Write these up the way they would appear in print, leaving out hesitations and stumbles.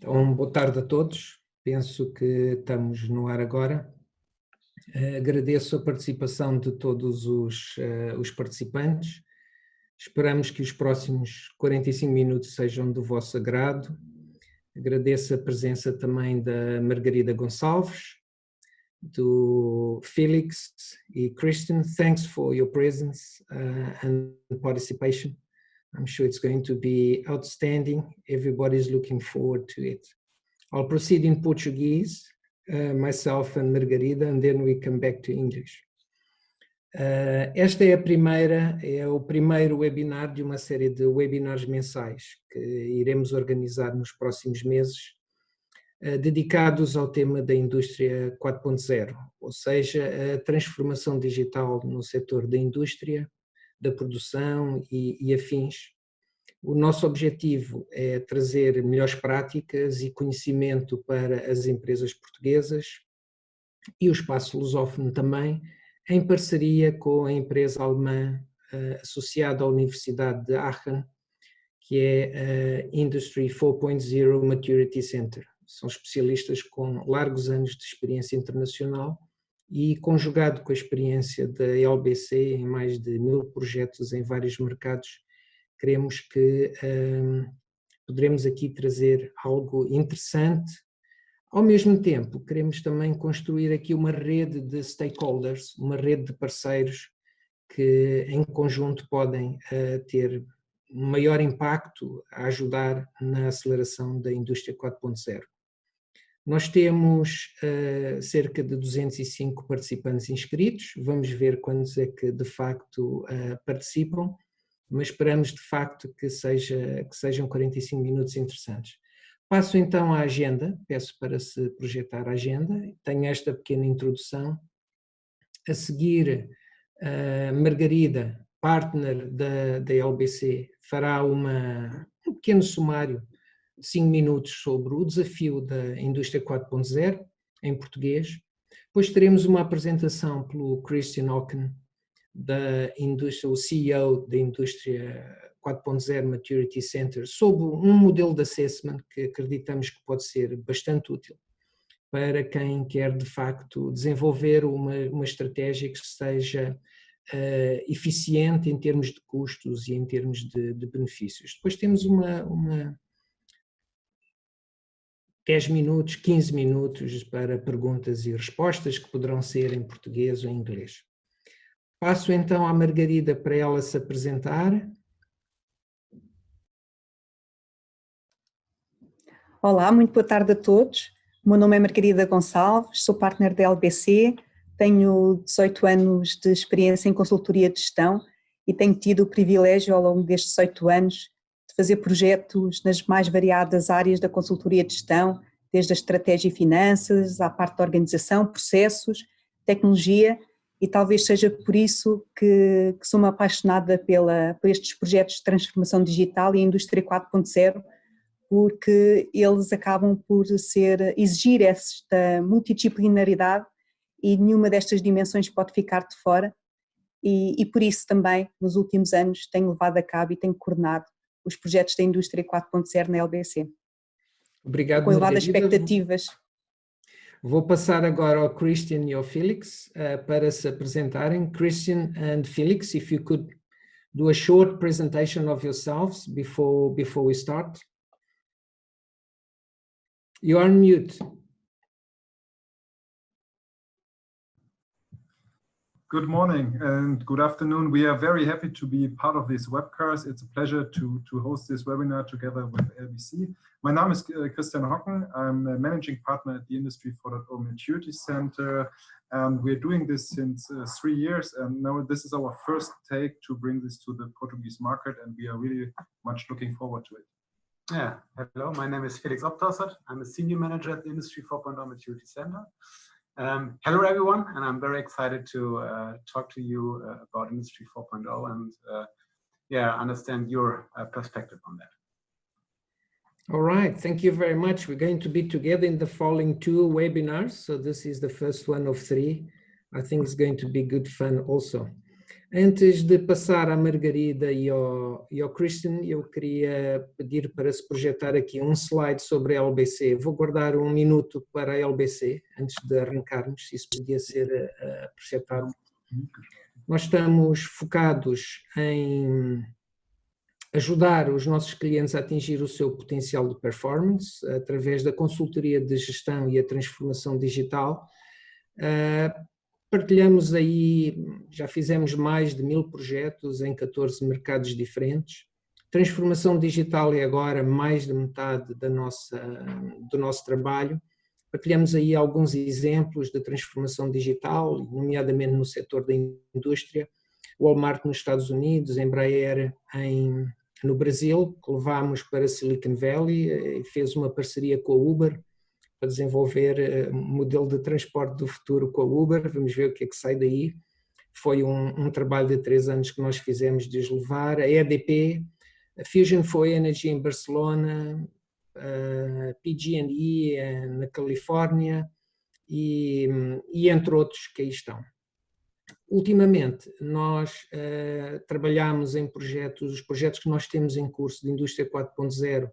Então, boa tarde a todos. Penso que estamos no ar agora. Agradeço a participação de todos os participantes. Esperamos que os próximos 45 minutos sejam do vosso agrado. Agradeço a presença também da Margarida Gonçalves, do Felix e Christian. Thanks for your presence and participation. I'm sure it's going to be outstanding. Everybody's looking forward to it. I'll proceed in Portuguese, myself and Margarida, and then we come back to English. Esta é o primeiro webinar de uma série de webinars mensais que iremos organizar nos próximos meses, dedicados ao tema da indústria 4.0, ou seja, a transformação digital no setor da indústria, da produção e afins. O nosso objetivo é trazer melhores práticas e conhecimento para as empresas portuguesas e o espaço lusófono também, em parceria com a empresa alemã associada à Universidade de Aachen, que é a Industry 4.0 Maturity Center. São especialistas com largos anos de experiência internacional e, conjugado com a experiência da LBC em mais de 1000 projetos em vários mercados, queremos que poderemos aqui trazer algo interessante. Ao mesmo tempo, queremos também construir aqui uma rede de stakeholders, uma rede de parceiros que em conjunto podem ter um maior impacto a ajudar na aceleração da indústria 4.0. Nós temos cerca de 205 participantes inscritos, vamos ver quantos é que de facto participam, mas esperamos de facto que sejam 45 minutos interessantes. Passo então à agenda, peço para se projetar a agenda, tenho esta pequena introdução. A seguir, a Margarida, partner da LBC, fará um pequeno sumário de 5 minutos sobre o desafio da indústria 4.0 em português. Depois teremos uma apresentação pelo Christian Ocken, da indústria, o CEO da indústria 4.0 Maturity Center, sobre um modelo de assessment que acreditamos que pode ser bastante útil para quem quer de facto desenvolver uma estratégia que seja eficiente em termos de custos e em termos de benefícios. Depois temos 10 minutos, 15 minutos para perguntas e respostas que poderão ser em português ou em inglês. Passo então à Margarida para ela se apresentar. Olá, muito boa tarde a todos. O meu nome é Margarida Gonçalves, sou partner da LBC, tenho 18 anos de experiência em consultoria de gestão e tenho tido o privilégio ao longo destes 18 anos de fazer projetos nas mais variadas áreas da consultoria de gestão, desde a estratégia e finanças, à parte da organização, processos, tecnologia, e talvez seja por isso que sou uma apaixonada por estes projetos de transformação digital e indústria 4.0, porque eles acabam por exigir esta multidisciplinaridade e nenhuma destas dimensões pode ficar de fora, e por isso também nos últimos anos tenho levado a cabo e tenho coordenado os projetos da indústria 4.0 na LBC. Obrigado, com elevadas Margarida. Expectativas. Vou passar agora ao Christian e ao Felix para se apresentarem. Christian and Felix, if you could do a short presentation of yourselves before we start. You are on mute. Good morning and good afternoon. We are very happy to be part of this webcast. It's a pleasure to host this webinar together with LBC. My name is Christian Hocken. I'm a managing partner at the Industry 4.0 Maturity Center. We're doing this since 3 years, and now this is our first take to bring this to the Portuguese market, and we are really much looking forward to it. Yeah, hello, my name is Felix Obtausert. I'm a senior manager at the Industry 4.0 Maturity Center. Hello everyone, and I'm very excited to talk to you about Industry 4.0 and understand your perspective on that. All right, thank you very much. We're going to be together in the following 2 webinars. So this is the first one of 3. I think it's going to be good fun also. Antes de passar à Margarida e ao Christian, eu queria pedir para se projetar aqui um slide sobre a LBC. Vou guardar um minuto para a LBC, antes de arrancarmos, se isso podia ser projetado. Nós estamos focados em ajudar os nossos clientes a atingir o seu potencial de performance através da consultoria de gestão e a transformação digital. Partilhamos aí, já fizemos mais de 1000 projetos em 14 mercados diferentes. Transformação digital é agora mais de metade do nosso trabalho. Partilhamos aí alguns exemplos de transformação digital, nomeadamente no setor da indústria. Walmart nos Estados Unidos, Embraer no Brasil, que levámos para Silicon Valley e fez uma parceria com a Uber para desenvolver um modelo de transporte do futuro com a Uber. Vamos ver o que é que sai daí. Foi um trabalho de 3 anos que nós fizemos de os levar. A EDP, a Fusion for Energy em Barcelona, a PG&E na Califórnia e entre outros que aí estão. Ultimamente, nós trabalhamos em os projetos que nós temos em curso de Indústria 4.0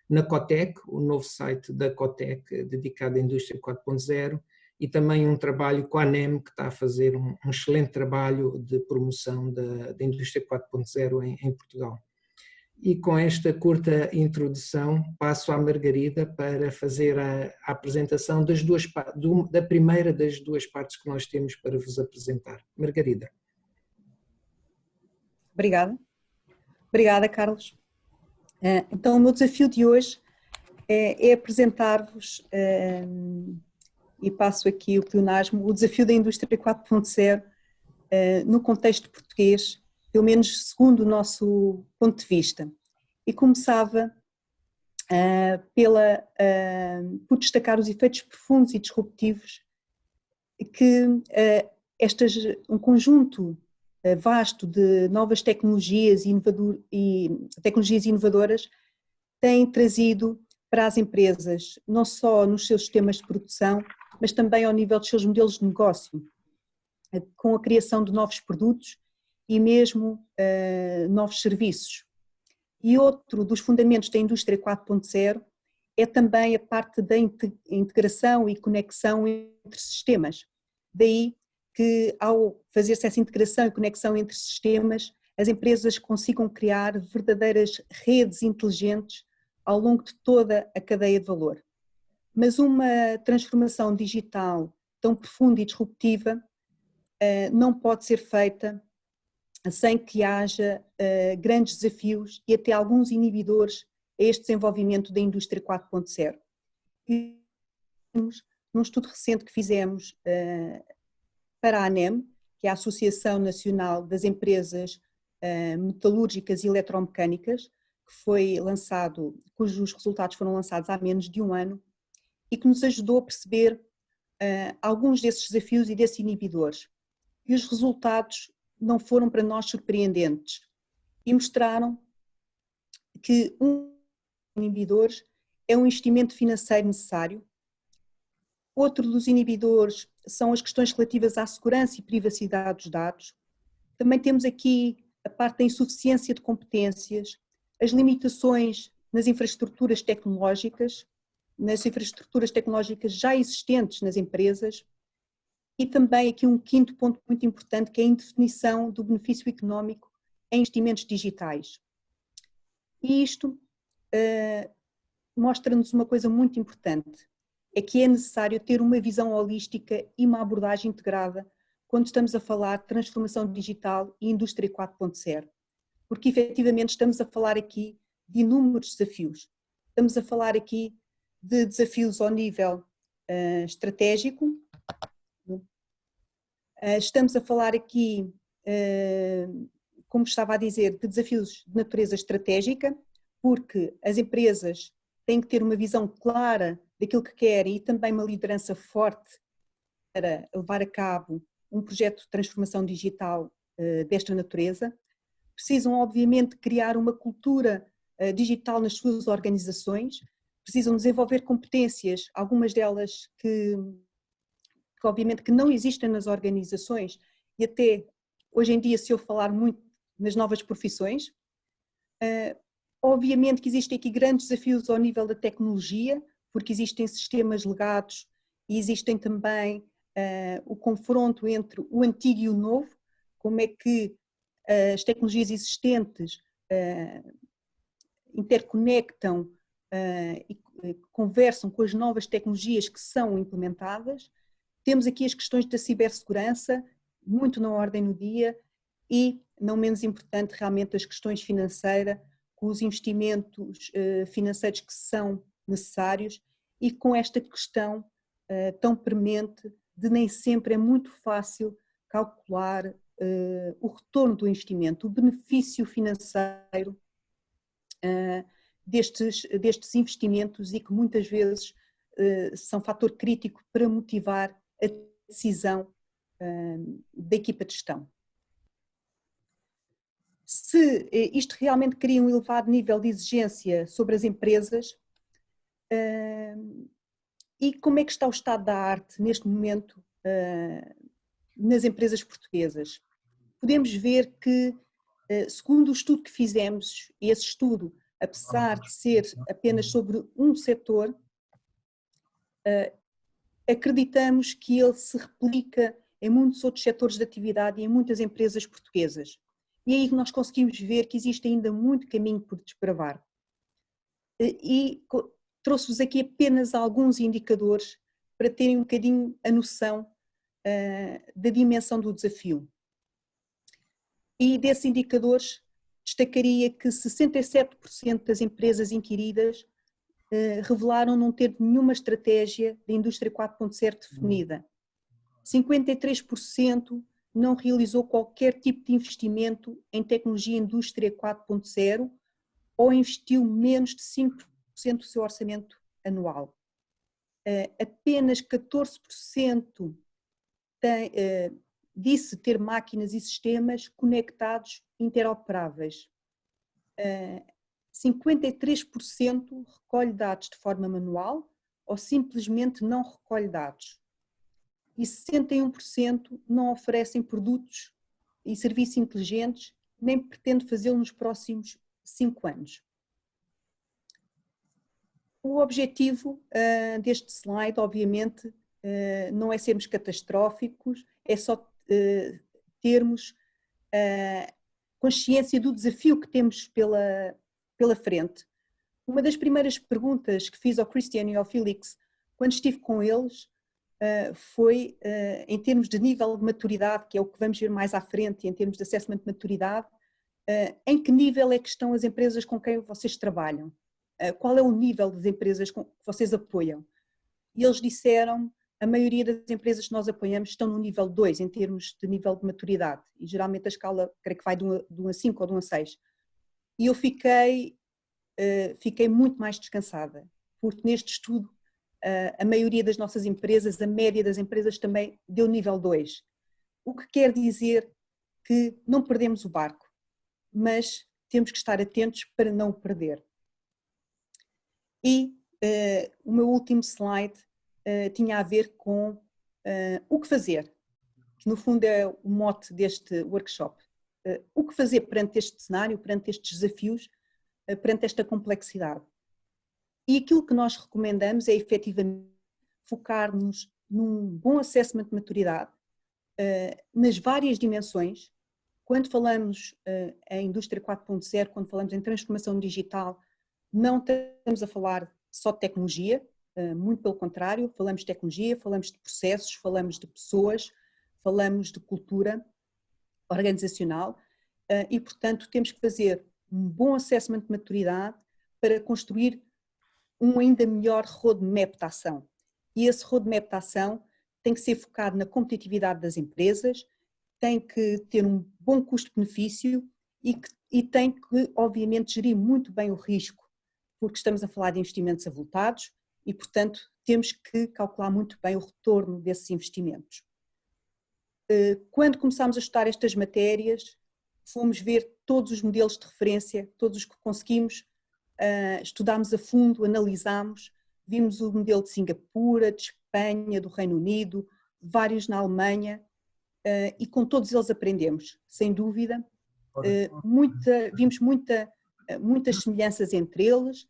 na Cotec, o novo site da Cotec dedicado à Indústria 4.0, e também um trabalho com a ANEM, que está a fazer um excelente trabalho de promoção da Indústria 4.0 em Portugal. E com esta curta introdução, passo à Margarida para fazer a apresentação da primeira das 2 partes que nós temos para vos apresentar. Margarida. Obrigada. Obrigada, Carlos. Então, o meu desafio de hoje é apresentar-vos, e passo aqui o pleonasmo, o desafio da Indústria 4.0 no contexto português, pelo menos segundo o nosso ponto de vista. E começava por destacar os efeitos profundos e disruptivos que um conjunto vasto de novas tecnologias tecnologias inovadoras tem trazido para as empresas, não só nos seus sistemas de produção, mas também ao nível dos seus modelos de negócio, com a criação de novos produtos e mesmo novos serviços. E outro dos fundamentos da Indústria 4.0 é também a parte da integração e conexão entre sistemas. Daí que, ao fazer-se essa integração e conexão entre sistemas, as empresas consigam criar verdadeiras redes inteligentes ao longo de toda a cadeia de valor. Mas uma transformação digital tão profunda e disruptiva não pode ser feita sem que haja grandes desafios e até alguns inibidores a este desenvolvimento da Indústria 4.0. Num estudo recente que fizemos para a ANEM, que é a Associação Nacional das Empresas Metalúrgicas e Eletromecânicas, que foi lançado, cujos resultados foram lançados há menos de um ano, e que nos ajudou a perceber alguns desses desafios e desses inibidores. E os resultados não foram para nós surpreendentes e mostraram que um dos inibidores é um investimento financeiro necessário. Outro dos inibidores são as questões relativas à segurança e privacidade dos dados. Também temos aqui a parte da insuficiência de competências, as limitações nas infraestruturas tecnológicas já existentes nas empresas, e também aqui um quinto ponto muito importante, que é a indefinição do benefício económico em investimentos digitais. E isto mostra-nos uma coisa muito importante, é que é necessário ter uma visão holística e uma abordagem integrada quando estamos a falar de transformação digital e indústria 4.0, porque efetivamente estamos a falar aqui de inúmeros desafios. Estamos a falar aqui de desafios ao nível estratégico, estamos a falar aqui, como estava a dizer, de desafios de natureza estratégica, porque as empresas têm que ter uma visão clara daquilo que querem e também uma liderança forte para levar a cabo um projeto de transformação digital desta natureza. Precisam, obviamente, criar uma cultura digital nas suas organizações, precisam desenvolver competências, algumas delas que obviamente que não existem nas organizações e até hoje em dia se ouve falar muito nas novas profissões. Obviamente que existem aqui grandes desafios ao nível da tecnologia, porque existem sistemas legados e existem também o confronto entre o antigo e o novo, como é que as tecnologias existentes interconectam e conversam com as novas tecnologias que são implementadas. Temos aqui as questões da cibersegurança, muito na ordem do dia, e, não menos importante, realmente as questões financeiras, com os investimentos financeiros que são necessários e com esta questão tão premente de nem sempre é muito fácil calcular o retorno do investimento, o benefício financeiro destes investimentos e que muitas vezes são fator crítico para motivar a decisão da equipa de gestão. Se isto realmente cria um elevado nível de exigência sobre as empresas, e como é que está o estado da arte neste momento nas empresas portuguesas? Podemos ver que, segundo o estudo que fizemos, e esse estudo, apesar de ser apenas sobre um setor, acreditamos que ele se replica em muitos outros setores de atividade e em muitas empresas portuguesas. E é aí que nós conseguimos ver que existe ainda muito caminho por desbravar. E trouxe-vos aqui apenas alguns indicadores para terem um bocadinho a noção da dimensão do desafio. E desses indicadores destacaria que 67% das empresas inquiridas revelaram não ter nenhuma estratégia da indústria 4.0 definida. 53% não realizou qualquer tipo de investimento em tecnologia indústria 4.0 ou investiu menos de 5% do seu orçamento anual. Apenas 14% disse ter máquinas e sistemas conectados interoperáveis. 53% recolhe dados de forma manual ou simplesmente não recolhe dados. E 61% não oferecem produtos e serviços inteligentes, nem pretende fazê-lo nos próximos 5 anos. O objetivo deste slide, obviamente, não é sermos catastróficos, é só termos consciência do desafio que temos pela frente. Uma das primeiras perguntas que fiz ao Christian e ao Felix, quando estive com eles, foi em termos de nível de maturidade, que é o que vamos ver mais à frente, em termos de assessment de maturidade, em que nível é que estão as empresas com quem vocês trabalham? Qual é o nível das empresas que vocês apoiam? E eles disseram, a maioria das empresas que nós apoiamos estão no nível 2, em termos de nível de maturidade, e geralmente a escala, creio que vai de 1 a 5 ou de 1 a 6. E eu fiquei muito mais descansada, porque neste estudo, a maioria das nossas empresas, a média das empresas também deu nível 2. O que quer dizer que não perdemos o barco, mas temos que estar atentos para não o perder. E o meu último slide tinha a ver com o que fazer, que no fundo é o mote deste workshop. O que fazer perante este cenário, perante estes desafios, perante esta complexidade. E aquilo que nós recomendamos é efetivamente focar-nos num bom assessment de maturidade, nas várias dimensões. Quando falamos em indústria 4.0, quando falamos em transformação digital, não estamos a falar só de tecnologia, muito pelo contrário, falamos de tecnologia, falamos de processos, falamos de pessoas, falamos de cultura organizacional e, portanto, temos que fazer um bom assessment de maturidade para construir um ainda melhor roadmap de ação. E esse roadmap de ação tem que ser focado na competitividade das empresas, tem que ter um bom custo-benefício e tem que, obviamente, gerir muito bem o risco, porque estamos a falar de investimentos avultados e, portanto, temos que calcular muito bem o retorno desses investimentos. Quando começámos a estudar estas matérias, fomos ver todos os modelos de referência, todos os que conseguimos, estudámos a fundo, analisámos, vimos o modelo de Singapura, de Espanha, do Reino Unido, vários na Alemanha, e com todos eles aprendemos, sem dúvida. Vimos muitas semelhanças entre eles,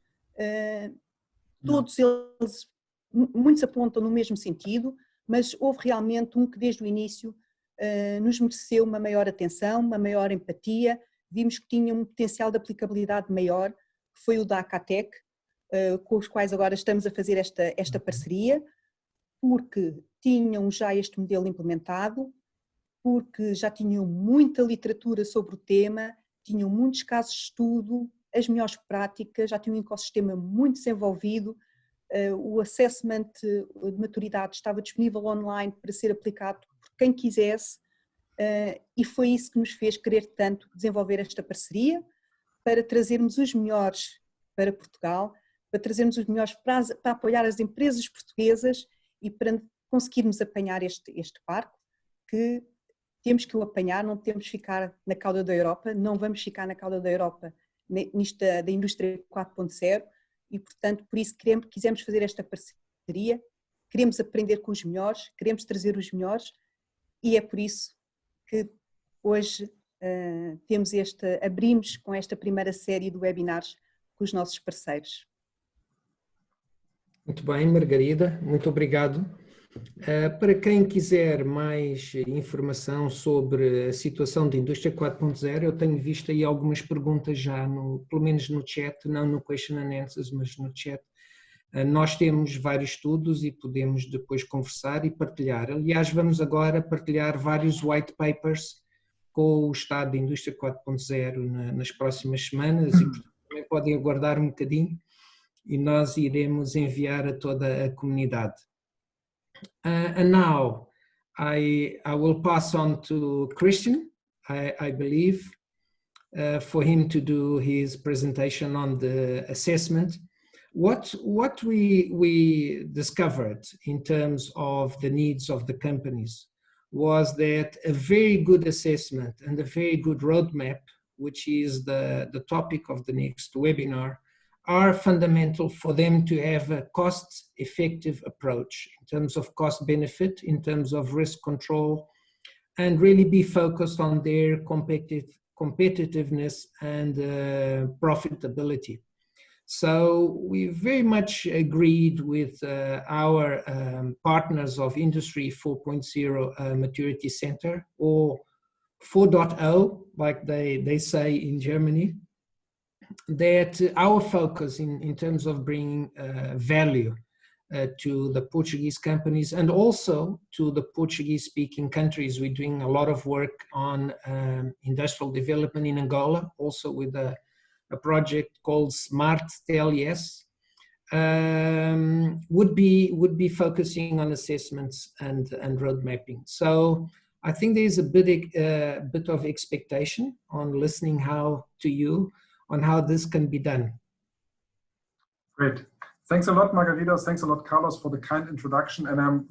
todos eles, muitos apontam no mesmo sentido, mas houve realmente um que desde o início nos mereceu uma maior atenção, uma maior empatia. Vimos que tinha um potencial de aplicabilidade maior, que foi o da Acatec, com os quais agora estamos a fazer esta parceria, porque tinham já este modelo implementado, porque já tinham muita literatura sobre o tema, tinham muitos casos de estudo, as melhores práticas, já tinham um ecossistema muito desenvolvido, o assessment de maturidade estava disponível online para ser aplicado por quem quisesse, e foi isso que nos fez querer tanto desenvolver esta parceria, para trazermos os melhores para Portugal, para trazermos os melhores para apoiar as empresas portuguesas e para conseguirmos apanhar este barco, que temos que o apanhar, não temos que ficar na cauda da Europa, não vamos ficar na cauda da Europa nisto da indústria 4.0, e portanto por isso quisemos fazer esta parceria, queremos aprender com os melhores, queremos trazer os melhores, e é por isso que hoje abrimos com esta primeira série de webinars com os nossos parceiros. Muito bem, Margarida, muito obrigado. Para quem quiser mais informação sobre a situação da indústria 4.0, eu tenho visto aí algumas perguntas já, pelo menos no chat, não no question and answers, mas no chat. Nós temos vários estudos e podemos depois conversar e partilhar. Aliás, vamos agora partilhar vários white papers com o estado da indústria 4.0 nas próximas semanas e portanto, também podem aguardar um bocadinho e nós iremos enviar a toda a comunidade. And now I will pass on to Christian, I believe, for him to do his presentation on the assessment. What we discovered in terms of the needs of the companies was that a very good assessment and a very good roadmap, which is the topic of the next webinar, are fundamental for them to have a cost-effective approach in terms of cost benefit, in terms of risk control, and really be focused on their competitiveness and profitability. So we very much agreed with our partners of Industry 4.0 Maturity Center, or 4.0, like they say in Germany, that our focus in terms of bringing value to the Portuguese companies and also to the Portuguese-speaking countries. We're doing a lot of work on industrial development in Angola, also with a project called Smart TLS, would be focusing on assessments and road mapping. So I think there's a bit of expectation on listening to you on how this can be done. Great. Thanks a lot, Margaridas. Thanks a lot, Carlos, for the kind introduction. And I'm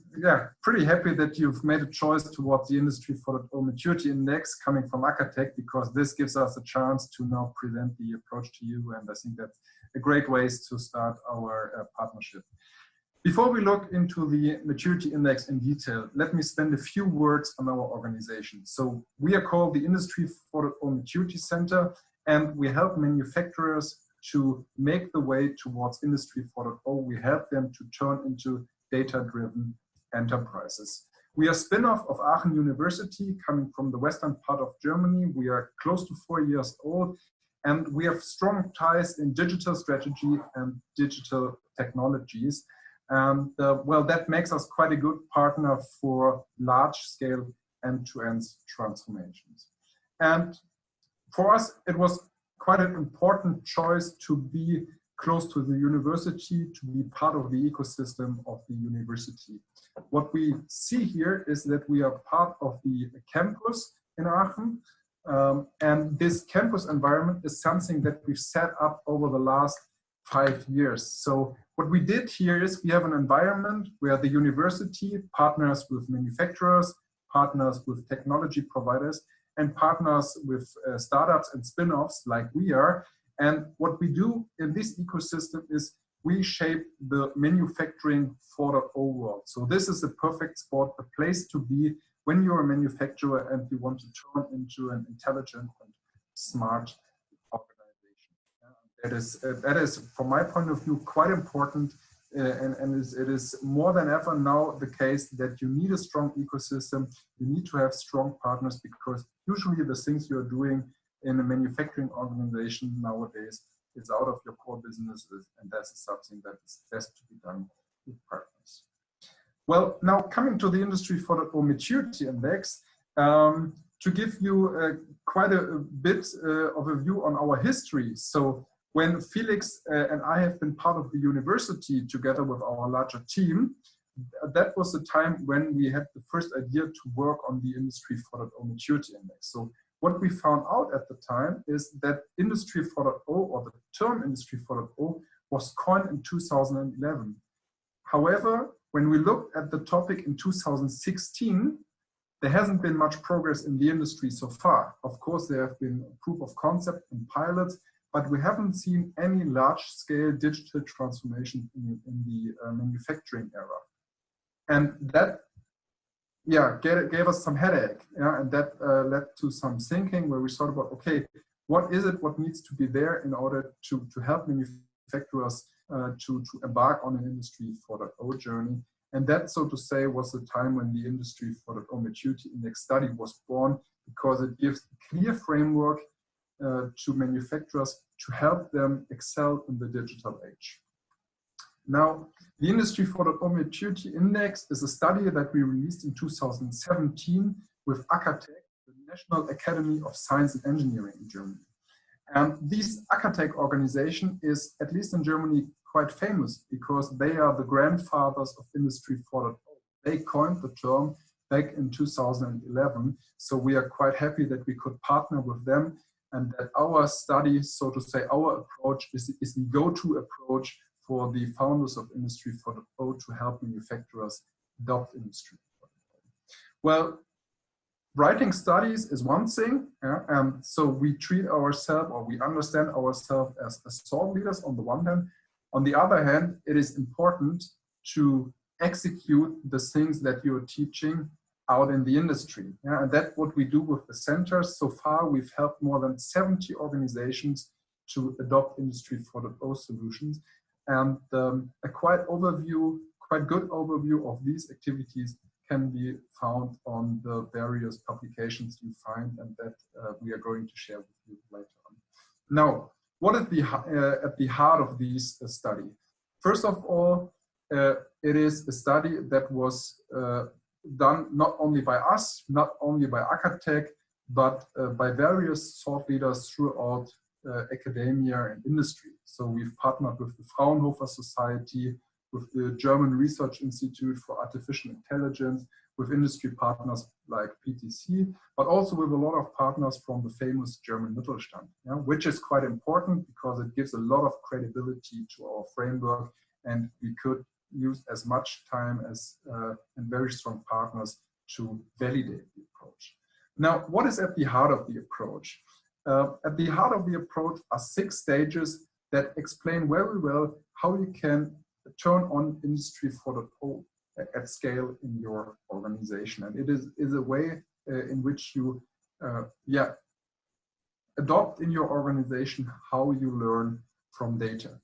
pretty happy that you've made a choice towards the Industry 4.0 Maturity Index coming from Acatec, because this gives us a chance to now present the approach to you. And I think that's a great way to start our partnership. Before we look into the Maturity Index in detail, let me spend a few words on our organization. So we are called the Industry 4.0 Maturity Center, and we help manufacturers to make the way towards Industry 4.0. We help them to turn into data-driven enterprises. We are a spin-off of Aachen University, coming from the western part of Germany. We are close to 4 years old, and we have strong ties in digital strategy and digital technologies. And well, that makes us quite a good partner for large-scale end-to-end transformations. And for us, it was quite an important choice to be close to the university, to be part of the ecosystem of the university. What we see here is that we are part of the campus in Aachen, and this campus environment is something that we've set up over the last 5 years. So what we did here is we have an environment where the university partners with manufacturers, partners with technology providers, and partners with startups and spin-offs like we are. And what we do in this ecosystem is we shape the manufacturing 4.0 world. So this is a perfect spot, a place to be when you're a manufacturer and you want to turn into an intelligent and smart organization. That is, from my point of view, quite important. It is more than ever now the case that you need a strong ecosystem, you need to have strong partners, because usually the things you're doing in a manufacturing organization nowadays is out of your core businesses, and that's something that is best to be done with partners. Well, now coming to the Industry 4.0 Maturity Index, to give you quite a bit of a view on our history. So when Felix and I have been part of the university together with our larger team, that was the time when we had the first idea to work on the Industry 4.0 Maturity Index. So what we found out at the time is that Industry 4.0, or the term Industry 4.0, was coined in 2011. However, when we looked at the topic in 2016, there hasn't been much progress in the industry so far. Of course, there have been proof of concept and pilots, but we haven't seen any large-scale digital transformation in the manufacturing era. And that, yeah, gave us some headache, yeah, and that led to some thinking where we thought about, okay, what is it, what needs to be there in order to help manufacturers to embark on an Industry 4.0 journey. And that, so to say, was the time when the Industry 4.0 Maturity Index study was born, because it gives a clear framework to manufacturers to help them excel in the digital age. Now, the Industry 4.0 Maturity Index is a study that we released in 2017 with ACATEC, the National Academy of Science and Engineering in Germany. And this ACATEC organization is, at least in Germany, quite famous because they are the grandfathers of Industry 4.0. They coined the term back in 2011. So we are quite happy that we could partner with them, and that our study, so to say, our approach is the go-to approach for the founders of Industry 4.0 to help manufacturers adopt Industry 4.0. Well, writing studies is one thing, so we treat ourselves, or we understand ourselves as thought leaders on the one hand. On the other hand, it is important to execute the things that you're teaching out in the industry. And that's what we do with the centers. So far, we've helped more than 70 organizations to adopt Industry 4.0 solutions. And a quite good overview of these activities can be found on the various publications you find, and that we are going to share with you later on. Now, what is at the heart of this study? First of all, it is a study that was done not only by us, not only by ACATEC, but by various thought leaders throughout academia and industry. So we've partnered with the Fraunhofer Society, with the German Research Institute for Artificial Intelligence, with industry partners like PTC, but also with a lot of partners from the famous German Mittelstand, which is quite important because it gives a lot of credibility to our framework, and we could use as much time as and very strong partners to validate the approach. Now, what is at the heart of the approach? At the heart of the approach are 6 stages that explain very well how you can turn on Industry 4.0 at scale in your organization. And it is a way in which you adopt in your organization how you learn from data.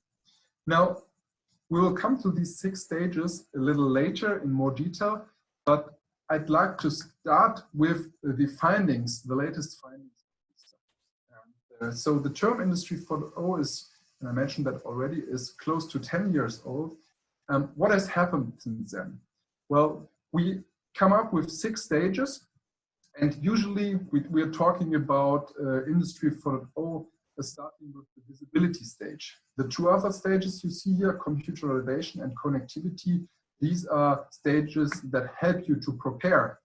Now, we will come to these 6 stages a little later in more detail, but I'd like to start with the findings, the latest findings. So the term Industry 4.0 is, and I mentioned that already, is close to 10 years old. What has happened since then? Well, we come up with 6 stages, and usually we are talking about Industry 4.0 starting with the visibility stage. The 2 other stages you see here, computerization and connectivity, these are stages that help you to prepare.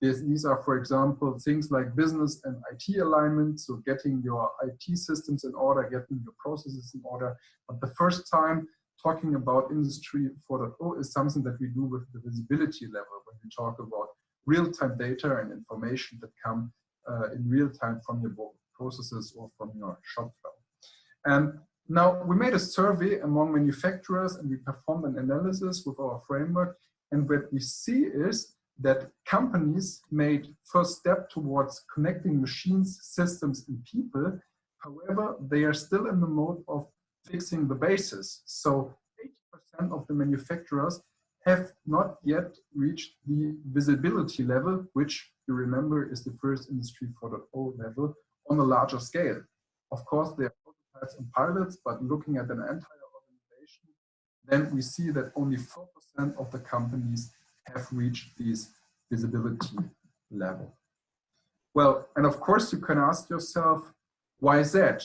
These are, for example, things like business and IT alignment, so getting your IT systems in order, getting your processes in order. But the first time talking about Industry 4.0 is something that we do with the visibility level, when we talk about real-time data and information that come in real time from your processes or from your shop floor. And now we made a survey among manufacturers, and we performed an analysis with our framework. And what we see is that companies made first step towards connecting machines, systems, and people. However, they are still in the mode of fixing the basis. So 80% of the manufacturers have not yet reached the visibility level, which you remember is the first Industry 4.0 level on a larger scale. Of course, there are prototypes and pilots, but looking at an entire organization, then we see that only 4% of the companies have reached this visibility level. Well, and of course you can ask yourself, why is that?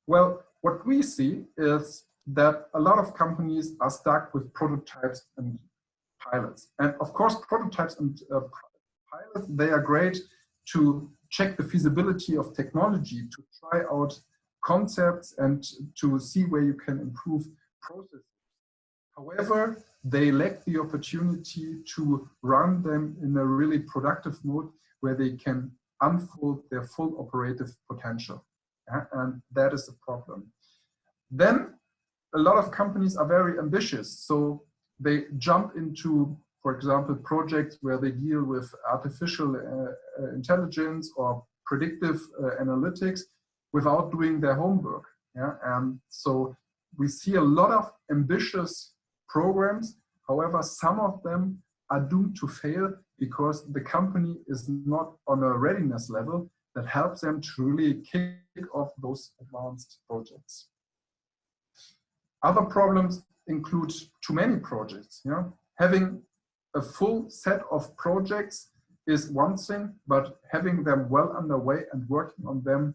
Well, what we see is that a lot of companies are stuck with prototypes and pilots. And of course, prototypes and pilots, they are great to check the feasibility of technology, to try out concepts and to see where you can improve processes. However, they lack the opportunity to run them in a really productive mode where they can unfold their full operative potential. And that is the problem. Then a lot of companies are very ambitious. So they jump into, for example, projects where they deal with artificial intelligence or predictive analytics without doing their homework. Yeah? And so we see a lot of ambitious programs. However, some of them are doomed to fail because the company is not on a readiness level that helps them to really kick off those advanced projects. Other problems include too many projects. You know? Having a full set of projects is one thing, but having them well underway and working on them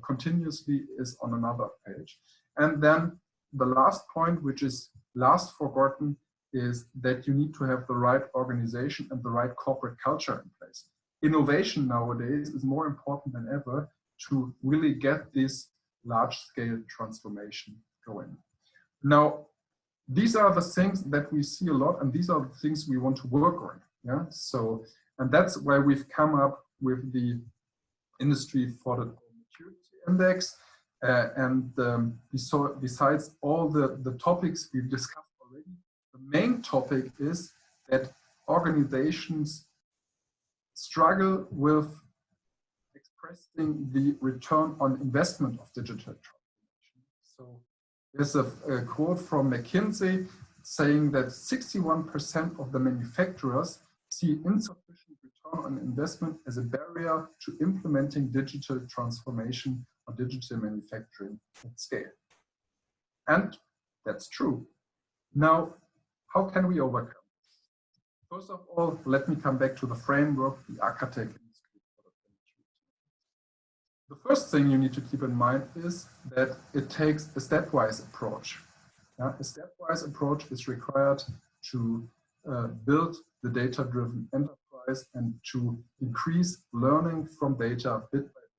continuously is on another page. And then the last point, which is last forgotten, is that you need to have the right organization and the right corporate culture in place. Innovation nowadays is more important than ever to really get this large-scale transformation going. Now, these are the things that we see a lot, and these are the things we want to work on. Yeah. So, and that's why we've come up with the Industry 4.0 Maturity Index. Besides all the topics we've discussed already, the main topic is that organizations struggle with expressing the return on investment of digital transformation. So there's a quote from McKinsey saying that 61% of the manufacturers see insufficient return on investment as a barrier to implementing digital transformation or digital manufacturing at scale. And that's true. Now, how can we overcome this? First of all, let me come back to the framework, the architect. The first thing you need to keep in mind is that it takes a stepwise approach. Yeah? A stepwise approach is required to build the data-driven enterprise and to increase learning from data bit by bit.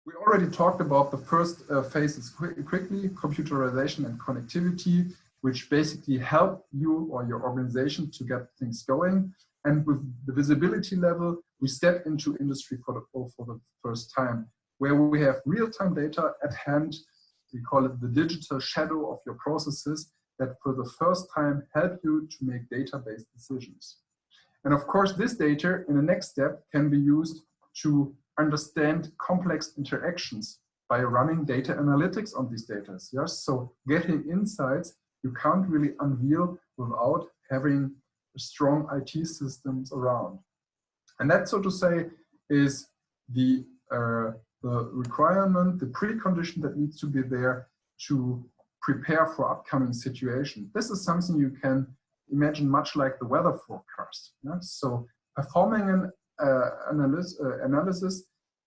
We already talked about the first phases quickly, computerization and connectivity, which basically help you or your organization to get things going. And with the visibility level, we step into Industry 4.0 for the first time, where we have real-time data at hand. We call it the digital shadow of your processes that for the first time help you to make data-based decisions. And of course, this data in the next step can be used to understand complex interactions by running data analytics on these data. Yes? So getting insights you can't really unveil without having strong IT systems around. And that, so to say, is the requirement, the precondition that needs to be there to prepare for upcoming situations. This is something you can imagine much like the weather forecast. Yeah? So performing an analysis,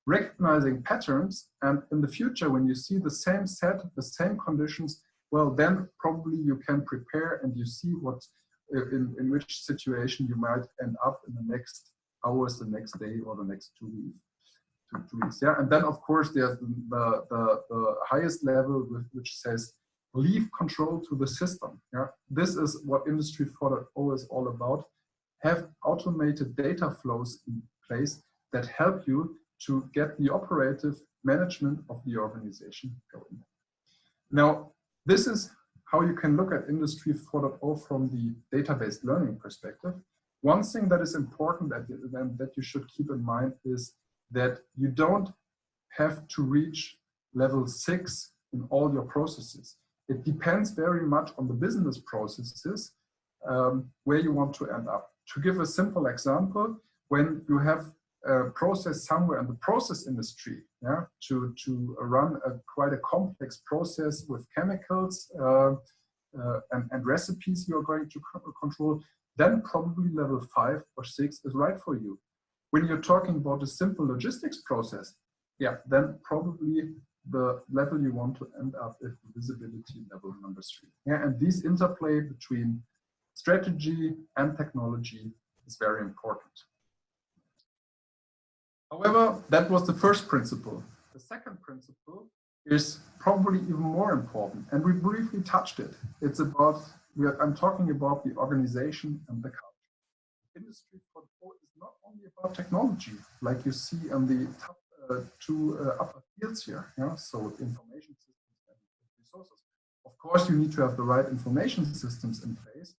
recognizing patterns, and in the future, when you see the same set, the same conditions, well, then probably you can prepare and you see what in which situation you might end up in the next hours, the next day, or the next 2 weeks. Yeah, and then of course there's the highest level which says leave control to the system. Yeah, this is what Industry 4.0 is all about. Have automated data flows in place that help you to get the operative management of the organization going. Now, this is how you can look at Industry 4.0 from the database learning perspective. One thing that is important that you should keep in mind is that you don't have to reach level 6 in all your processes. It depends very much on the business processes where you want to end up. To give a simple example, when you have a process somewhere in the process industry, yeah, to run quite a complex process with chemicals and recipes you're going to control, then probably level 5 or 6 is right for you. When you're talking about a simple logistics process, yeah, then probably the level you want to end up is visibility level number 3. Yeah, and this interplay between strategy and technology is very important. However, that was the first principle. The second principle is probably even more important, and we briefly touched it. It's about, I'm talking about the organization and the culture. Industry 4.0 is not only about technology, like you see on the top two upper fields here. Yeah? So information systems and resources. Of course, you need to have the right information systems in place,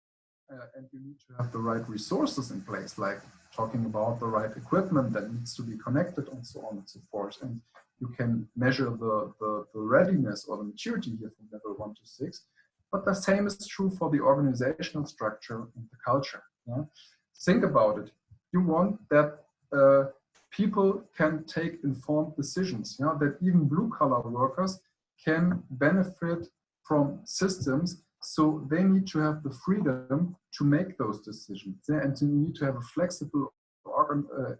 and you need to have the right resources in place, like talking about the right equipment that needs to be connected and so on and so forth. And you can measure the readiness or the maturity here from level 1 to 6. But the same is true for the organizational structure and the culture. Yeah? Think about it. You want that people can take informed decisions, you know, that even blue-collar workers can benefit from systems, so they need to have the freedom to make those decisions, yeah, and you need to have a flexible,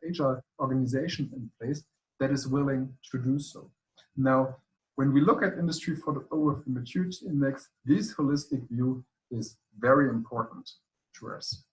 agile organization in place that is willing to do so. Now, when we look at Industry 4.0 with the maturity index, this holistic view is very important to us.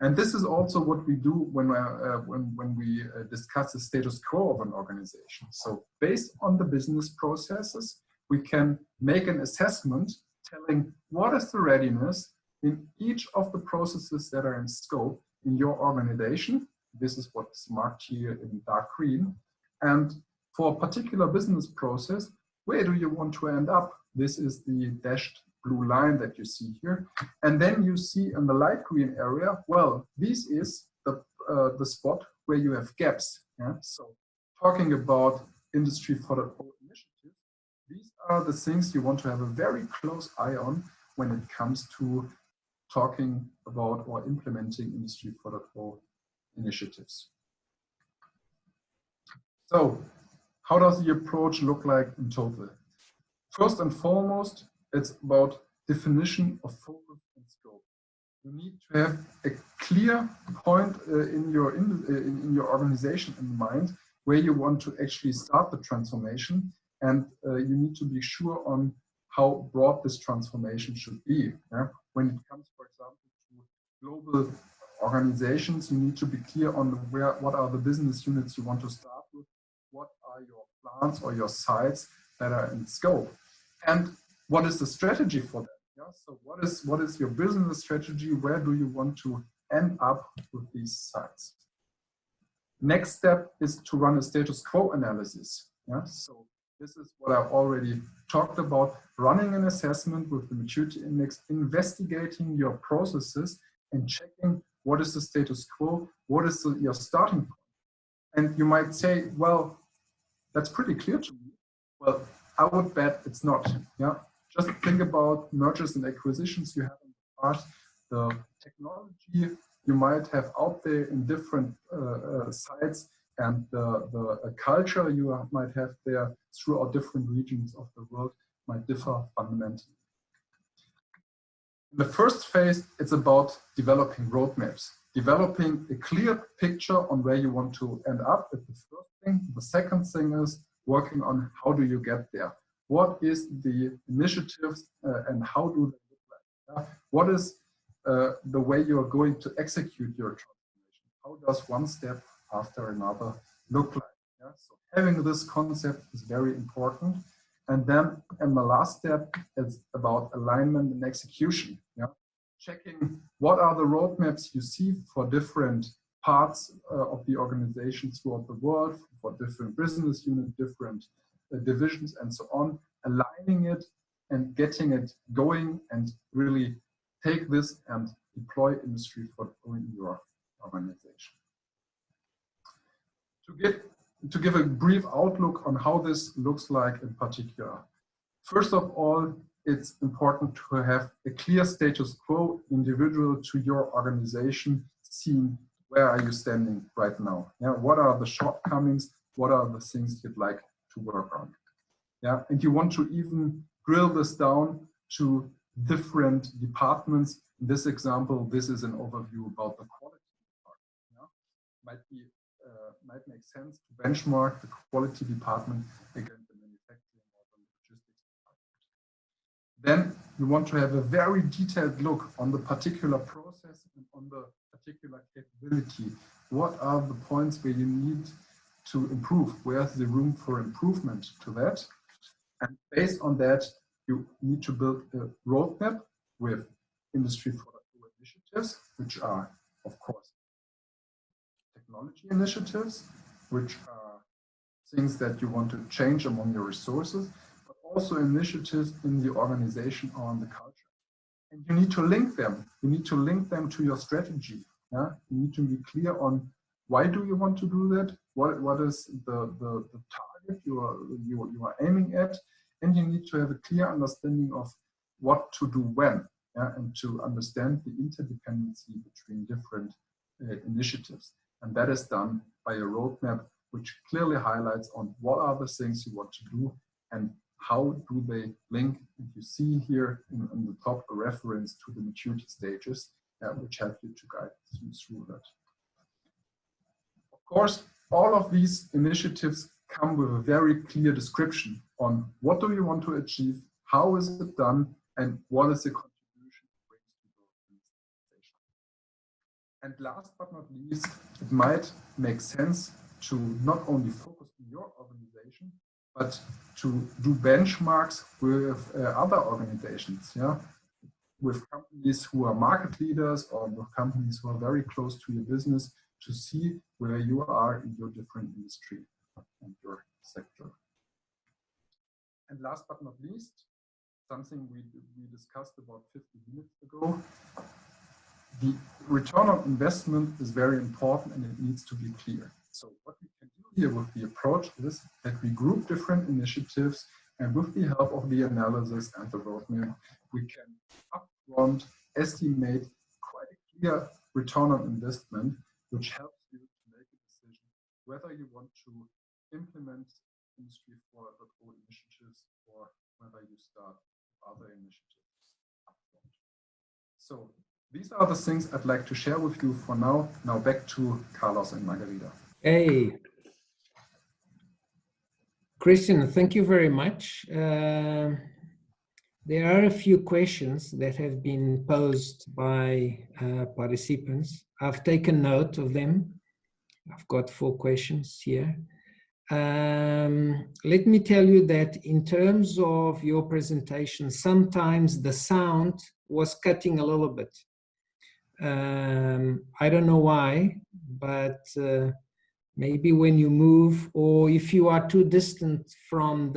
And this is also what we do when we discuss the status quo of an organization. So based on the business processes, we can make an assessment telling what is the readiness in each of the processes that are in scope in your organization. This is what's marked here in dark green. And for a particular business process, where do you want to end up? This is the dashed blue line that you see here. And then you see in the light green area, well, this is the spot where you have gaps. Yeah? So talking about Industry 4.0 initiatives, these are the things you want to have a very close eye on when it comes to talking about or implementing Industry 4.0 initiatives. So how does the approach look like in total? First and foremost, it's about definition of focus and scope. You need to have a clear point in your organization in mind where you want to actually start the transformation, and you need to be sure on how broad this transformation should be. Yeah? When it comes, for example, to global organizations, you need to be clear on what are the business units you want to start with, what are your plants or your sites that are in scope, and what is the strategy for that? Yeah? So what is your business strategy? Where do you want to end up with these sites? Next step is to run a status quo analysis. Yeah? So this is what I already talked about, running an assessment with the maturity index, investigating your processes and checking what is the status quo, what is your starting point. And you might say, well, that's pretty clear to me. Well, I would bet it's not. Yeah? Just think about mergers and acquisitions you have in the past, the technology you might have out there in different sites, and the culture you might have there throughout different regions of the world might differ fundamentally. In the first phase, it's about developing roadmaps, developing a clear picture on where you want to end up. That's the first thing. The second thing is working on how do you get there. What is the initiatives and how do they look like? Yeah? What is the way you are going to execute your transformation? How does one step after another look like? Yeah? So having this concept is very important. And then in the last step, it's about alignment and execution. Yeah? Checking what are the roadmaps you see for different parts of the organization throughout the world, for different business units, different divisions and so on, aligning it and getting it going and really take this and deploy Industry 4.0 in your organization. To give a brief outlook on how this looks like in particular. First of all, it's important to have a clear status quo individual to your organization, seeing where are you standing right now. Yeah, what are the shortcomings? What are the things you'd like to work on? Yeah, and you want to even drill this down to different departments. In this example, this is an overview about the quality department. Yeah? Might make sense to benchmark the quality department against the manufacturing or the logistics department. Then you want to have a very detailed look on the particular process and on the particular capability. What are the points where you need to improve? Where's the room for improvement to that? And based on that, you need to build a roadmap with Industry 4.0 initiatives, which are, of course, technology initiatives, which are things that you want to change among your resources, but also initiatives in the organization or on the culture. And you need to link them. You need to link them to your strategy. Yeah? You need to be clear on why do you want to do that? What is the target you are aiming at? And you need to have a clear understanding of what to do when, yeah? And to understand the interdependency between different initiatives. And that is done by a roadmap which clearly highlights on what are the things you want to do and how do they link. And you see here in the top a reference to the maturity stages, which help you to guide you through that. Of course, all of these initiatives come with a very clear description on what do you want to achieve, how is it done, and what is the contribution it brings to your organization. And last but not least, it might make sense to not only focus on your organization, but to do benchmarks with other organizations, yeah? With companies who are market leaders or with companies who are very close to your business to see where you are in your different industry and your sector. And last but not least, something we discussed about 50 minutes ago, the return on investment is very important and it needs to be clear. So what we can do here with the approach is that we group different initiatives, and with the help of the analysis and the roadmap, we can upfront estimate quite a clear return on investment, which helps you to make a decision whether you want to implement Industry 4.0 initiatives or whether you start other initiatives upfront. So these are the things I'd like to share with you for now. Now back to Carlos and Margarita. Hey, Christian, thank you very much. There are a few questions that have been posed by participants. I've taken note of them. I've got 4 questions here. Let me tell you that in terms of your presentation, sometimes the sound was cutting a little bit. I don't know why, but maybe when you move or if you are too distant from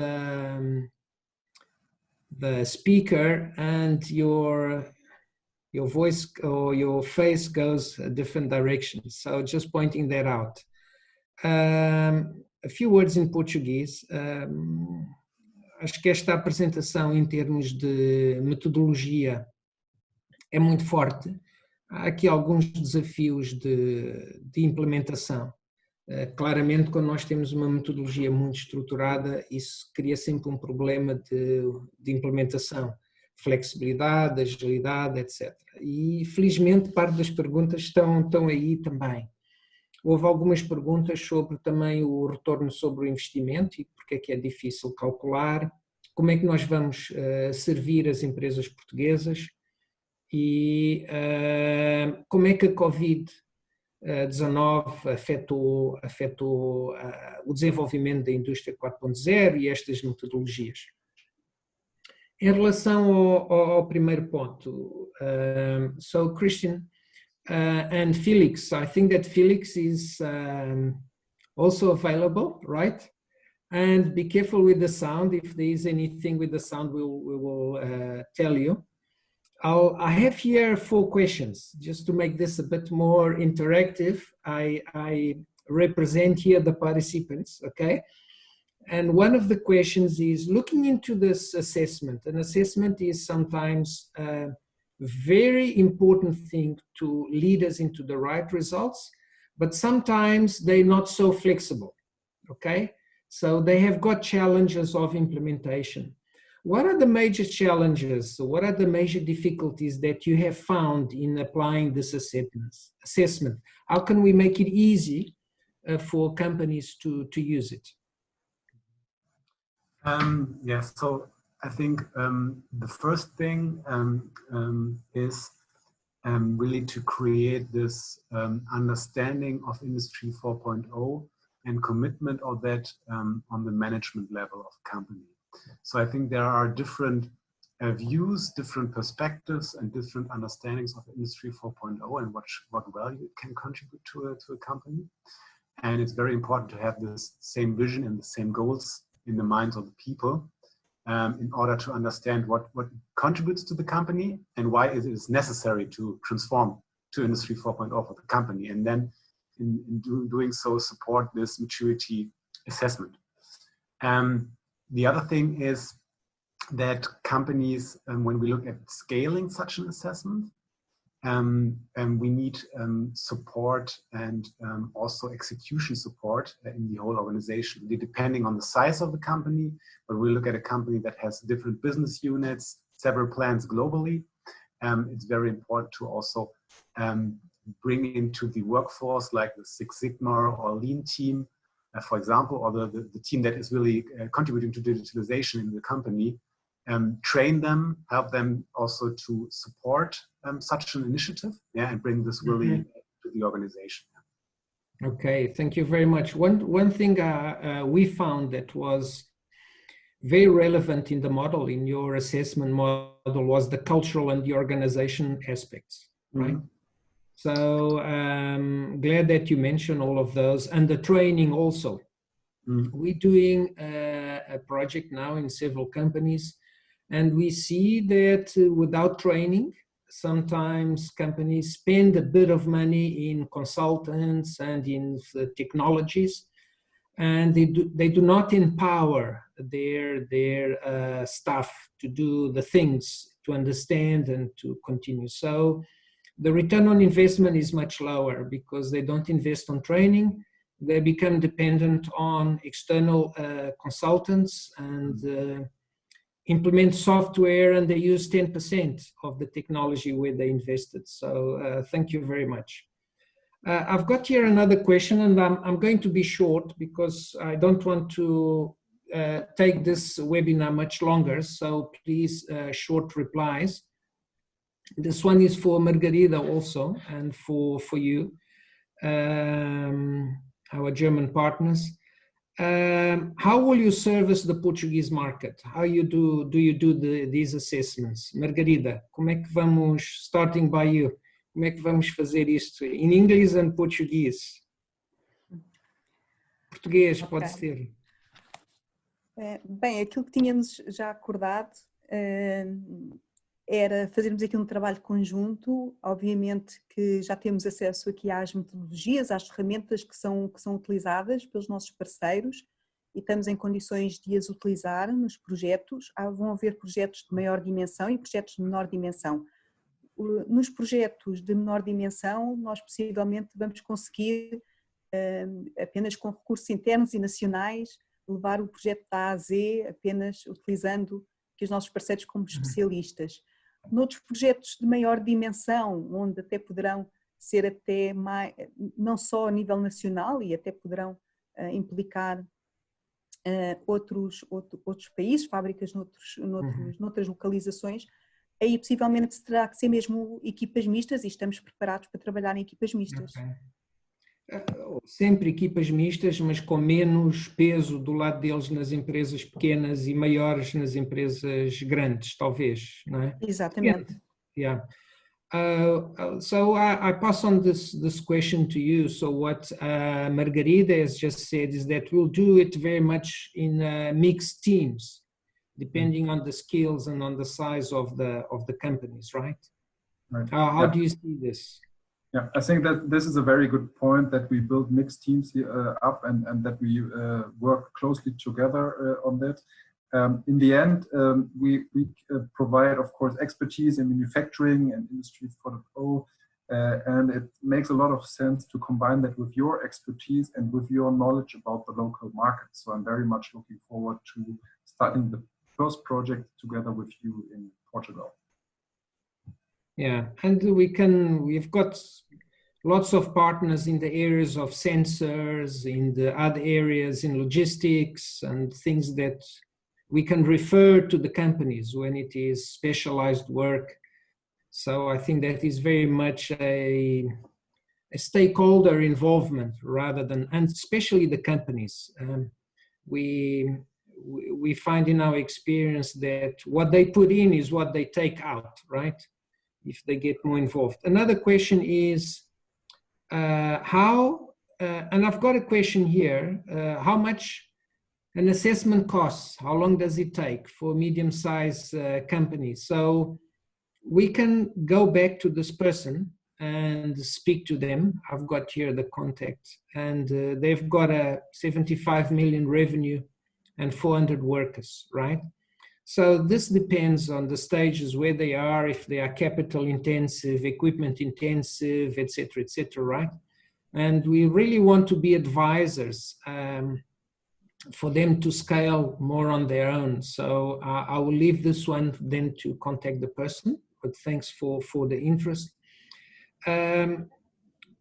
the speaker and your voice or your face goes a different direction. So just pointing that out. A few words em português. Acho que esta apresentação em termos de metodologia é muito forte. Há aqui alguns desafios de implementação. Claramente, quando nós temos uma metodologia muito estruturada, isso cria sempre um problema de implementação, flexibilidade, agilidade, etc. E, felizmente, parte das perguntas estão aí também. Houve algumas perguntas sobre também o retorno sobre o investimento e porque é difícil calcular, como é que nós vamos servir as empresas portuguesas e como é que a Covid-19 afetou o desenvolvimento da indústria 4.0 e estas metodologias. Em relação ao primeiro ponto, so Christian and Felix, I think that Felix is also available, right? And be careful with the sound. If there is anything with the sound, we will tell you. I have here 4 questions, just to make this a bit more interactive. I represent here the participants, okay? And one of the questions is looking into this assessment. An assessment is sometimes a very important thing to lead us into the right results, but sometimes they're not so flexible, okay? So they have got challenges of implementation. What are the major challenges? What are the major difficulties that you have found in applying this assessment? How can we make it easy for companies to use it? Yes, so I think the first thing is really to create this understanding of Industry 4.0 and commitment of that on the management level of a company. So I think there are different views, different perspectives, and different understandings of Industry 4.0 and what value it can contribute to a company. And it's very important to have this same vision and the same goals in the minds of the people in order to understand what contributes to the company and why it is necessary to transform to Industry 4.0 for the company. And then in doing so, support this maturity assessment. The other thing is that companies, when we look at scaling such an assessment, we need support and also execution support in the whole organization, depending on the size of the company. But we look at a company that has different business units, several plants globally. It's very important to also bring into the workforce like the Six Sigma or Lean team, for example, or the team that is really contributing to digitalization in the company, train them, help them also to support such an initiative, and bring this really to the organization. Okay, thank you very much. One thing we found that was very relevant in the model, in your assessment model, was the cultural and the organization aspects, right? So glad that you mentioned all of those, and the training also. We're doing a project now in several companies, and we see that without training, sometimes companies spend a bit of money in consultants and in technologies, and they do not empower their staff to do the things, to understand and to continue. So the return on investment is much lower because they don't invest on training. They become dependent on external consultants and implement software, and they use 10% of the technology where they invested. So thank you very much. I've got here another question, and I'm going to be short because I don't want to take this webinar much longer. So please, short replies. This one is for Margarida also, and for you, our German partners. How will you service the Portuguese market? How do you do these assessments? Margarida, como é que vamos, starting by you, como é que vamos fazer isto em inglês e português? Português, okay. Pode ser. Bem, aquilo que tínhamos já acordado era fazermos aqui um trabalho conjunto. Obviamente que já temos acesso aqui às metodologias, às ferramentas que são utilizadas pelos nossos parceiros e estamos em condições de as utilizar nos projetos. Vão haver projetos de maior dimensão e projetos de menor dimensão. Nos projetos de menor dimensão, nós possivelmente vamos conseguir, apenas com recursos internos e nacionais, levar o projeto da A a Z, apenas utilizando os nossos parceiros como especialistas. Noutros projetos de maior dimensão, onde até poderão ser até mais, não só a nível nacional, e até poderão implicar outros países, fábricas noutras localizações, aí possivelmente terá que ser mesmo equipas mistas, e estamos preparados para trabalhar em equipas mistas. Okay. Sempre equipas mistas, mas com menos peso do lado deles nas empresas pequenas e maiores nas empresas grandes, talvez, não é? Exatamente. Yeah. So I pass on this question to you. So what Margarida has just said is that we'll do it very much in mixed teams, depending on the skills and on the size of the companies, right? Right. How do you see this? Yeah, I think that this is a very good point, that we build mixed teams up and that we work closely together on that. In the end, we provide, of course, expertise in manufacturing and Industry 4.0, and it makes a lot of sense to combine that with your expertise and with your knowledge about the local market. So I'm very much looking forward to starting the first project together with you in Portugal. Yeah, and we've got lots of partners in the areas of sensors, in the other areas in logistics and things that we can refer to the companies when it is specialized work. So I think that is very much a stakeholder involvement rather than, and especially the companies. We find in our experience that what they put in is what they take out, right? If they get more involved. Another question is and I've got a question here, how much an assessment costs? How long does it take for medium-sized companies? So we can go back to this person and speak to them. I've got here the contact, and they've got a 75 million revenue and 400 workers, right? So this depends on the stages where they are, if they are capital intensive, equipment intensive, et cetera, right? And we really want to be advisors for them to scale more on their own. So I will leave this one then to contact the person, but thanks for the interest.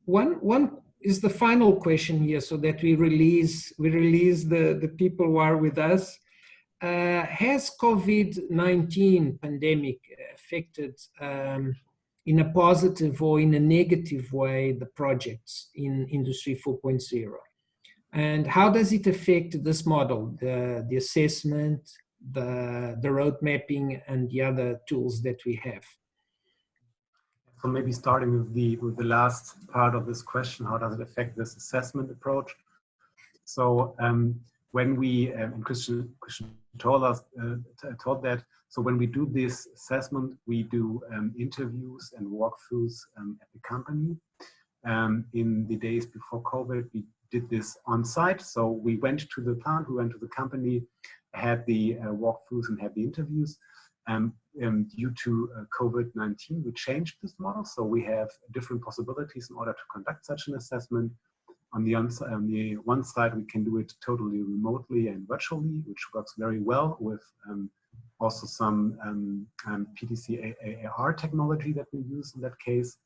One is the final question here, so that we release the people who are with us. Has COVID-19 pandemic affected in a positive or in a negative way the projects in Industry 4.0? And how does it affect this model, the assessment, the road mapping, and the other tools that we have? So maybe starting with the last part of this question, how does it affect this assessment approach? So when we, and Christian told that, so when we do this assessment, we do interviews and walkthroughs at the company. In the days before COVID, we did this on site. So we went to the plant, we went to the company, had the walkthroughs and had the interviews. Due to COVID-19, we changed this model. So we have different possibilities in order to conduct such an assessment. On the one side, we can do it totally remotely and virtually, which works very well with also some PTC AR technology that we use in that case.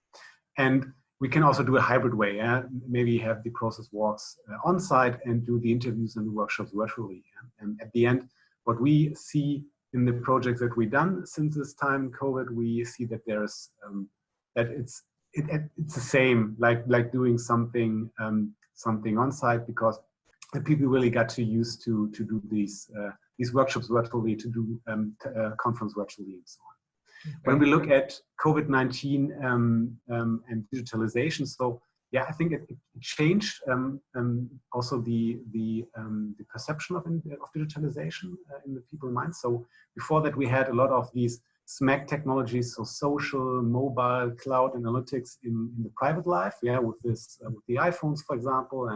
And we can also do a hybrid way. Maybe have the process walks on site and do the interviews and the workshops virtually. And at the end, what we see in the projects that we've done since this time COVID, we see that there's that it's the same, like doing something on site, because people really got to use to do these workshops virtually, to do conference virtually and so on. When we look at COVID-19 and digitalization, so yeah, I think it changed also the perception of digitalization in the people's minds. So before that, we had a lot of these SMAC technologies, so social, mobile, cloud analytics in the private life, yeah, with the iPhones, for example,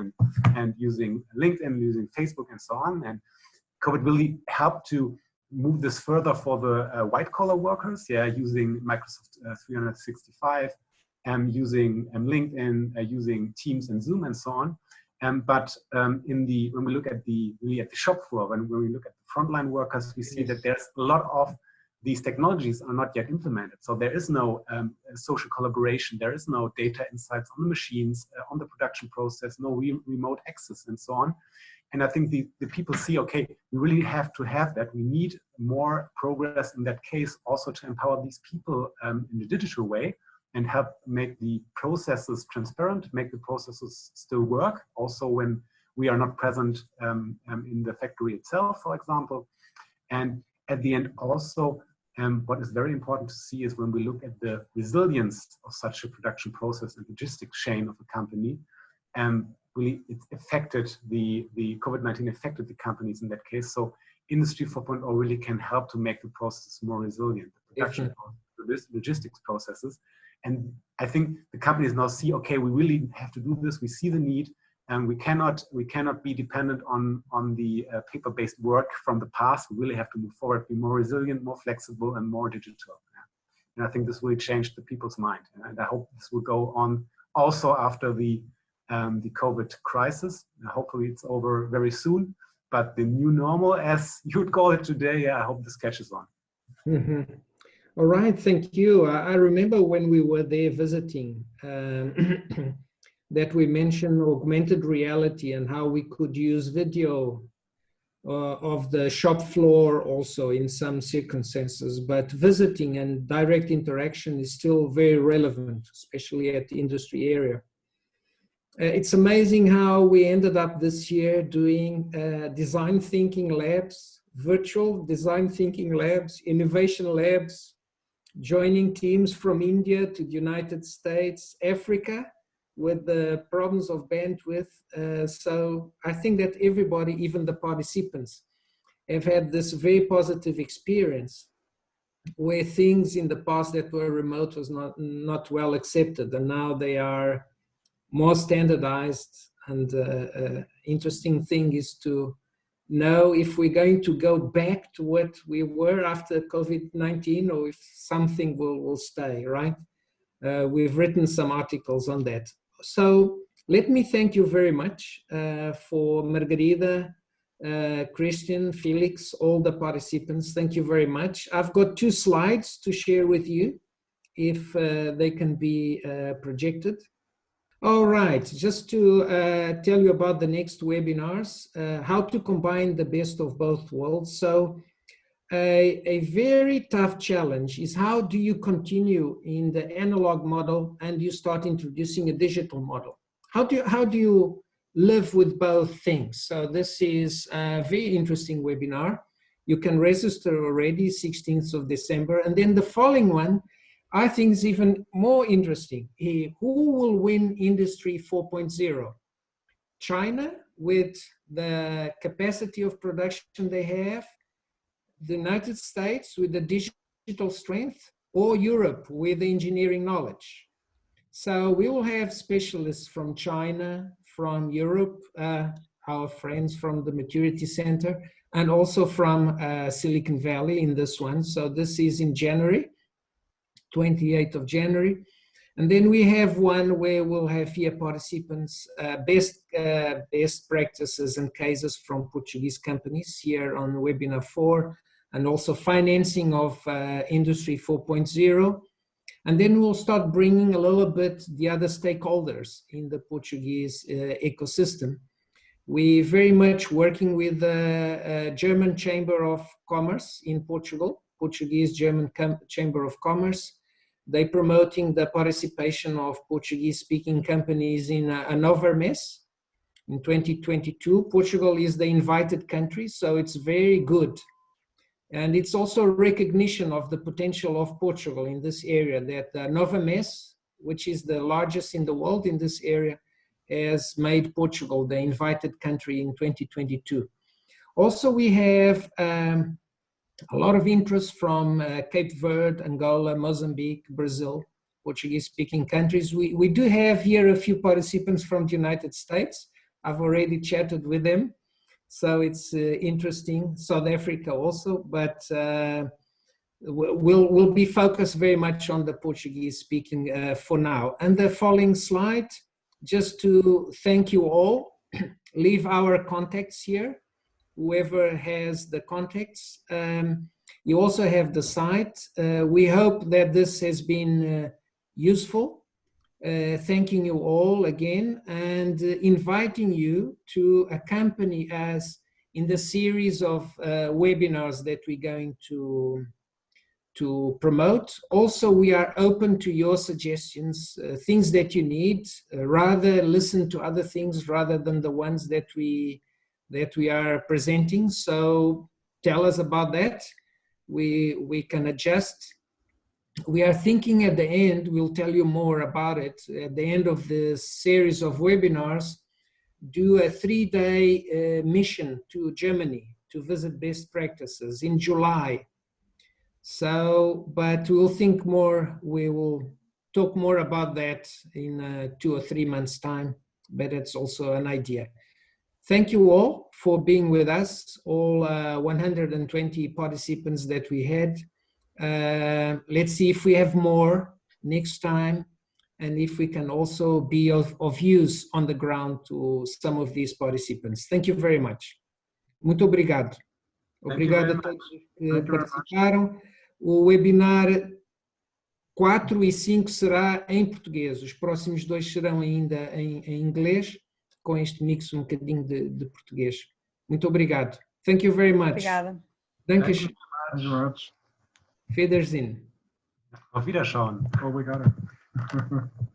and using LinkedIn, using Facebook, and so on. And COVID really helped to move this further for the white collar workers, yeah, using Microsoft 365, using LinkedIn, using Teams and Zoom and so on. But when we look at the shop floor, when we look at the frontline workers, we see that there's a lot of these technologies are not yet implemented. So there is no social collaboration, there is no data insights on the machines, on the production process, no remote access and so on. And I think the people see, okay, we really have to have that. We need more progress in that case, also to empower these people in a digital way and help make the processes transparent, make the processes still work, also when we are not present in the factory itself, for example. And at the end also And what is very important to see is when we look at the resilience of such a production process and logistics chain of a company, really it affected the COVID-19 affected the companies in that case. So Industry 4.0 really can help to make the processes more resilient, the production logistics processes. And I think the companies now see, okay, we really have to do this. We see the need, and we cannot be dependent on the paper-based work from the past. We really have to move forward, be more resilient, more flexible, and more digital. And I think this really changed the people's mind. And I hope this will go on also after the COVID crisis. Hopefully it's over very soon. But the new normal, as you'd call it today, I hope this catches on. Mm-hmm. All right, thank you. I remember when we were there visiting that we mentioned augmented reality and how we could use video of the shop floor also in some circumstances, but visiting and direct interaction is still very relevant, especially at the industry area. It's amazing how we ended up this year doing design thinking labs, virtual design thinking labs, innovation labs, joining teams from India to the United States, Africa, with the problems of bandwidth. So I think that everybody, even the participants, have had this very positive experience where things in the past that were remote was not well accepted, and now they are more standardized. And interesting thing is to know if we're going to go back to what we were after COVID-19 or if something will stay, right? We've written some articles on that. So let me thank you very much for Margarida, Christian, Felix, all the participants. Thank you very much. I've got 2 slides to share with you if they can be projected. All right, just to tell you about the next webinars, how to combine the best of both worlds. So a very tough challenge is how do you continue in the analog model and you start introducing a digital model? How do you live with both things? So this is a very interesting webinar. You can register already 16th of December. And then the following one, I think is even more interesting. Who will win Industry 4.0? China with the capacity of production they have, the United States with the digital strength, or Europe with the engineering knowledge. So we will have specialists from China, from Europe, our friends from the Maturity Center, and also from Silicon Valley in this one. So this is in January, 28th of January. And then we have one where we'll have here participants, best practices and cases from Portuguese companies here on webinar 4, and also financing of Industry 4.0. And then we'll start bringing a little bit the other stakeholders in the Portuguese ecosystem. We're very much working with the German Chamber of Commerce in Portugal, Portuguese-German Chamber of Commerce. They're promoting the participation of Portuguese-speaking companies in Hannover Messe in 2022. Portugal is the invited country, so it's very good. And it's also a recognition of the potential of Portugal in this area, that Hannover Messe, which is the largest in the world in this area, has made Portugal the invited country in 2022. Also, we have a lot of interest from Cape Verde, Angola, Mozambique, Brazil, Portuguese-speaking countries. We do have here a few participants from the United States. I've already chatted with them, so it's interesting. South Africa also, but we'll be focused very much on the Portuguese-speaking for now. And the following slide, just to thank you all, leave our contacts here. Whoever has the contacts. You also have the site. We hope that this has been useful. Thanking you all again and inviting you to accompany us in the series of webinars that we're going to promote. Also, we are open to your suggestions, things that you need. Rather listen to other things rather than the ones that we are presenting. So tell us about that. we can adjust. We are thinking at the end, we'll tell you more about it, at the end of the series of webinars, do a 3-day mission to Germany to visit best practices in July. So, but we'll think more, we will talk more about that in 2 or 3 months' time, but it's also an idea. Thank you all for being with us, all 120 participants that we had. Let's see if we have more next time, and if we can also be of use on the ground to some of these participants. Thank you very much. Muito obrigado. Obrigado a todos que participaram. O webinar 4 e 5 será em português. Os próximos 2 serão ainda em inglês, com este mix um bocadinho de português. Muito obrigado. Thank you very much. Obrigada. Dankeschön. Thank you very much. Wiedersehen. Auf Wiederschauen. Oh, we got it.